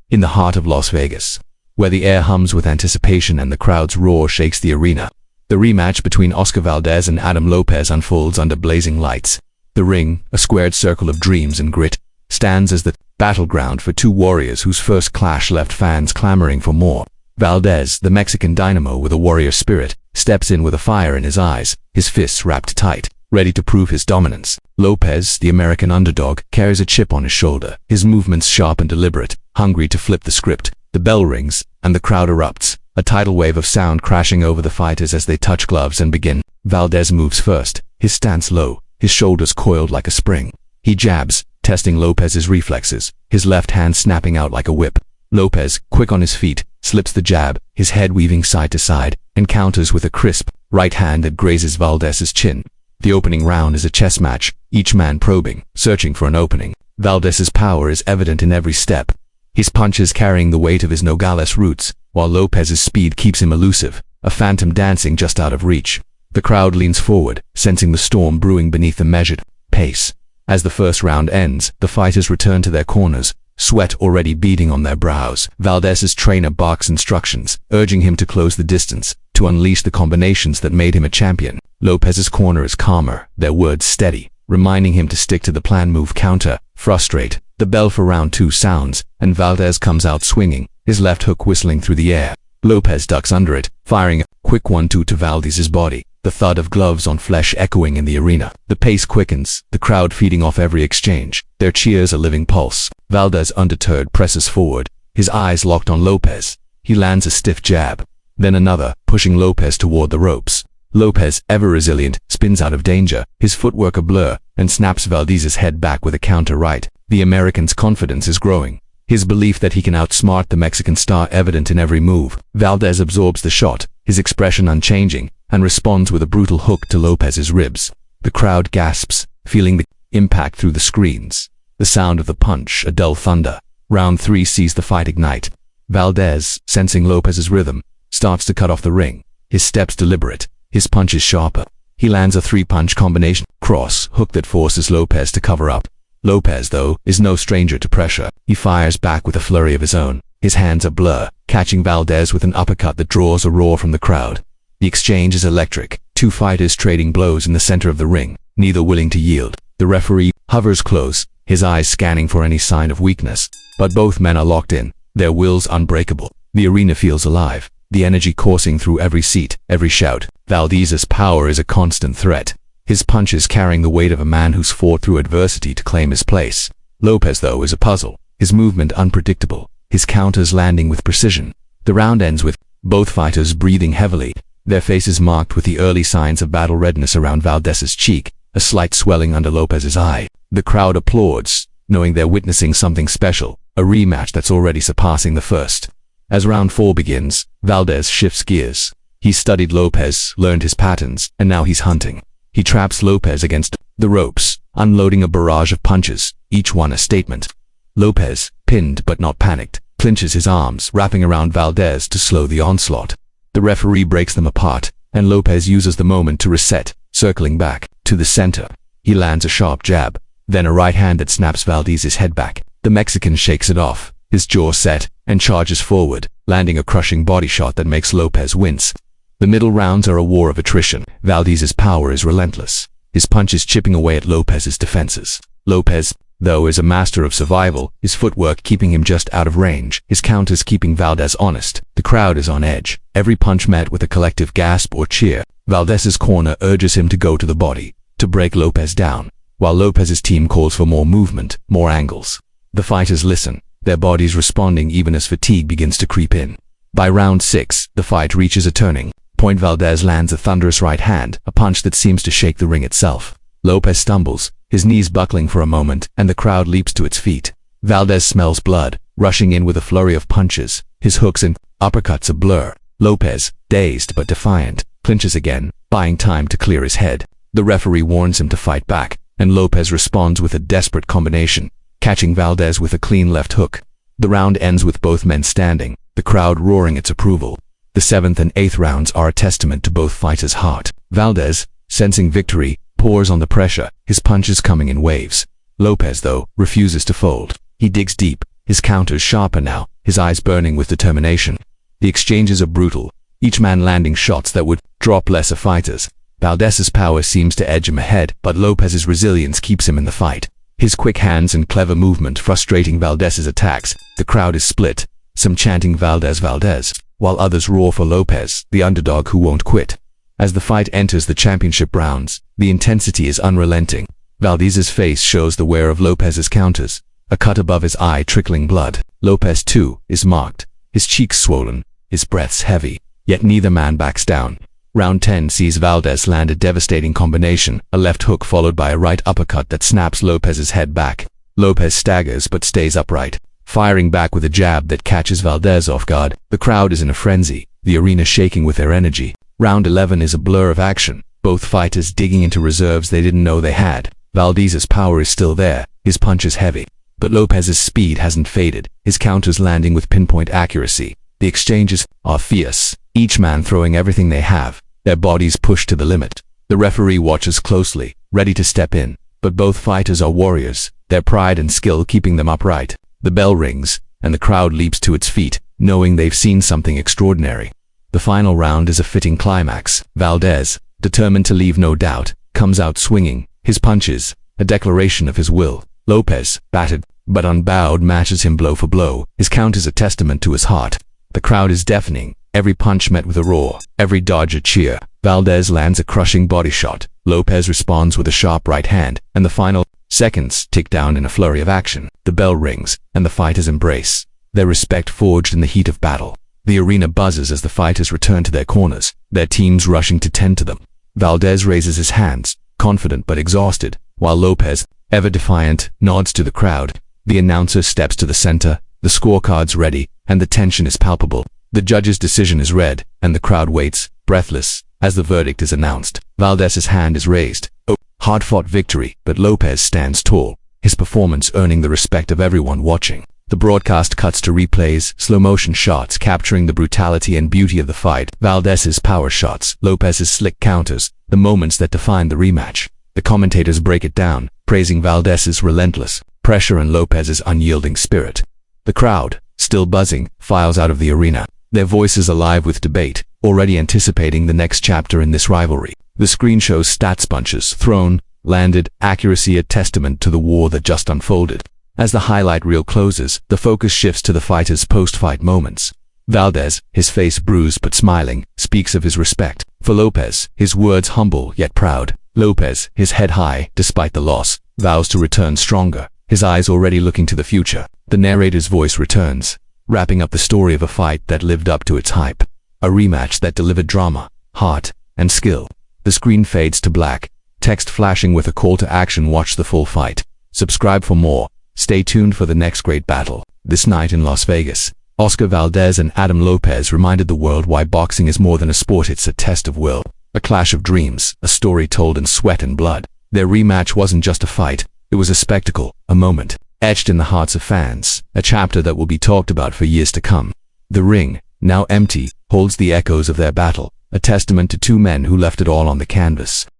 in the heart of Las Vegas, where the air hums with anticipation and the crowd's roar shakes the arena. The rematch between Oscar Valdez and Adam Lopez unfolds under blazing lights. The ring, a squared circle of dreams and grit, stands as the battleground for two warriors whose first clash left fans clamoring for more. Valdez, the Mexican dynamo with a warrior spirit, steps in with a fire in his eyes, his fists wrapped tight, ready to prove his dominance. Lopez, the American underdog, carries a chip on his shoulder, his movements sharp and deliberate, hungry to flip the script. The bell rings, and the crowd erupts, a tidal wave of sound crashing over the fighters as they touch gloves and begin. Valdez moves first, his stance low, his shoulders coiled like a spring. He jabs, testing Lopez's reflexes, his left hand snapping out like a whip. Lopez, quick on his feet, slips the jab, his head weaving side to side, and counters with a crisp right hand that grazes Valdez's chin. The opening round is a chess match, each man probing, searching for an opening. Valdez's power is evident in every step, his punches carrying the weight of his Nogales roots, while Lopez's speed keeps him elusive, a phantom dancing just out of reach. The crowd leans forward, sensing the storm brewing beneath the measured pace. As the first round ends, the fighters return to their corners, sweat already beading on their brows. Valdez's trainer barks instructions, urging him to close the distance, to unleash the combinations that made him a champion. Lopez's corner is calmer, their words steady, reminding him to stick to the plan, move, counter, frustrate. The bell for round 2 sounds, and Valdez comes out swinging, his left hook whistling through the air. Lopez ducks under it, firing a quick 1-2 to Valdez's body, the thud of gloves on flesh echoing in the arena. The pace quickens, the crowd feeding off every exchange, their cheers a living pulse. Valdez, undeterred, presses forward, his eyes locked on Lopez. He lands a stiff jab, then another, pushing Lopez toward the ropes. Lopez, ever resilient, spins out of danger, his footwork a blur, and snaps Valdez's head back with a counter right. The American's confidence is growing, his belief that he can outsmart the Mexican star evident in every move. Valdez absorbs the shot, his expression unchanging, and responds with a brutal hook to Lopez's ribs. The crowd gasps, feeling the impact through the screens. The sound of the punch, a dull thunder. Round 3 sees the fight ignite. Valdez, sensing Lopez's rhythm, starts to cut off the ring, his steps deliberate, his punches sharper. He lands a 3-punch combination, cross, hook that forces Lopez to cover up. Lopez, though, is no stranger to pressure. He fires back with a flurry of his own, his hands a blur, catching Valdez with an uppercut that draws a roar from the crowd. The exchange is electric, two fighters trading blows in the center of the ring, neither willing to yield. The referee hovers close, his eyes scanning for any sign of weakness, but both men are locked in, their wills unbreakable. The arena feels alive, the energy coursing through every seat, every shout. Valdez's power is a constant threat, his punches carrying the weight of a man who's fought through adversity to claim his place. Lopez, though, is a puzzle, his movement unpredictable, his counters landing with precision. The round ends with both fighters breathing heavily, their faces marked with the early signs of battle redness around Valdez's cheek, a slight swelling under Lopez's eye. The crowd applauds, knowing they're witnessing something special, a rematch that's already surpassing the first. As round 4 begins, Valdez shifts gears. He's studied Lopez, learned his patterns, and now he's hunting. He traps Lopez against the ropes, unloading a barrage of punches, each one a statement. Lopez, pinned but not panicked, clinches his arms, wrapping around Valdez to slow the onslaught. The referee breaks them apart, and Lopez uses the moment to reset, circling back to the center. He lands a sharp jab, then a right hand that snaps Valdez's head back. The Mexican shakes it off, his jaw set, and charges forward, landing a crushing body shot that makes Lopez wince. The middle rounds are a war of attrition. Valdez's power is relentless, his punches chipping away at Lopez's defenses. Lopez, though, is a master of survival, his footwork keeping him just out of range, his counters keeping Valdez honest. The crowd is on edge, every punch met with a collective gasp or cheer. Valdez's corner urges him to go to the body, to break Lopez down, while Lopez's team calls for more movement, more angles. The fighters listen, their bodies responding even as fatigue begins to creep in. By round 6, the fight reaches a turning point. Valdez lands a thunderous right hand, a punch that seems to shake the ring itself. Lopez stumbles, his knees buckling for a moment, and the crowd leaps to its feet. Valdez smells blood, rushing in with a flurry of punches, his hooks and uppercuts a blur. Lopez, dazed but defiant, clinches again, buying time to clear his head. The referee warns him to fight back, and Lopez responds with a desperate combination, catching Valdez with a clean left hook. The round ends with both men standing, the crowd roaring its approval. The 7th and 8th rounds are a testament to both fighters' heart. Valdez, sensing victory, pours on the pressure, his punches coming in waves. Lopez, though, refuses to fold. He digs deep, his counters sharper now, his eyes burning with determination. The exchanges are brutal, each man landing shots that would drop lesser fighters. Valdez's power seems to edge him ahead, but Lopez's resilience keeps him in the fight. His quick hands and clever movement frustrating Valdez's attacks. The crowd is split, some chanting Valdez, Valdez, while others roar for Lopez, the underdog who won't quit. As the fight enters the championship rounds, the intensity is unrelenting. Valdez's face shows the wear of Lopez's counters, a cut above his eye trickling blood. Lopez, too, is marked, his cheeks swollen, his breaths heavy, yet neither man backs down. Round 10 sees Valdez land a devastating combination, a left hook followed by a right uppercut that snaps Lopez's head back. Lopez staggers but stays upright, firing back with a jab that catches Valdez off guard. The crowd is in a frenzy, the arena shaking with their energy. Round 11 is a blur of action, both fighters digging into reserves they didn't know they had. Valdez's power is still there, his punch is heavy, but Lopez's speed hasn't faded, his counters landing with pinpoint accuracy. The exchanges are fierce, each man throwing everything they have, their bodies pushed to the limit. The referee watches closely, ready to step in, but both fighters are warriors, their pride and skill keeping them upright. The bell rings, and the crowd leaps to its feet, knowing they've seen something extraordinary. The final round is a fitting climax. Valdez, determined to leave no doubt, comes out swinging, his punches, a declaration of his will. Lopez, battered but unbowed, matches him blow for blow, his counters a testament to his heart. The crowd is deafening, every punch met with a roar, every dodge a cheer. Valdez lands a crushing body shot, Lopez responds with a sharp right hand, and the final seconds tick down in a flurry of action. The bell rings, and the fighters embrace, their respect forged in the heat of battle. The arena buzzes as the fighters return to their corners, their teams rushing to tend to them. Valdez raises his hands, confident but exhausted, while Lopez, ever defiant, nods to the crowd. The announcer steps to the center, the scorecards ready, and the tension is palpable. The judge's decision is read, and the crowd waits, breathless, as the verdict is announced. Valdez's hand is raised. A hard-fought victory, but Lopez stands tall, his performance earning the respect of everyone watching. The broadcast cuts to replays, slow-motion shots capturing the brutality and beauty of the fight. Valdez's power shots, Lopez's slick counters, the moments that defined the rematch. The commentators break it down, praising Valdez's relentless pressure and Lopez's unyielding spirit. The crowd, still buzzing, files out of the arena, their voices alive with debate, already anticipating the next chapter in this rivalry. The screen shows stats bunches, thrown, landed, accuracy a testament to the war that just unfolded. As the highlight reel closes, the focus shifts to the fighters' post-fight moments. Valdez, his face bruised but smiling, speaks of his respect for Lopez, his words humble yet proud. Lopez, his head high, despite the loss, vows to return stronger, his eyes already looking to the future. The narrator's voice returns, wrapping up the story of a fight that lived up to its hype. A rematch that delivered drama, heart, and skill. The screen fades to black, text flashing with a call to action. Watch the full fight. Subscribe for more. Stay tuned for the next great battle. This night in Las Vegas, Oscar Valdez and Adam Lopez reminded the world why boxing is more than a sport, it's a test of will. A clash of dreams, a story told in sweat and blood. Their rematch wasn't just a fight, it was a spectacle, a moment, etched in the hearts of fans, a chapter that will be talked about for years to come. The ring, now empty, holds the echoes of their battle, a testament to two men who left it all on the canvas.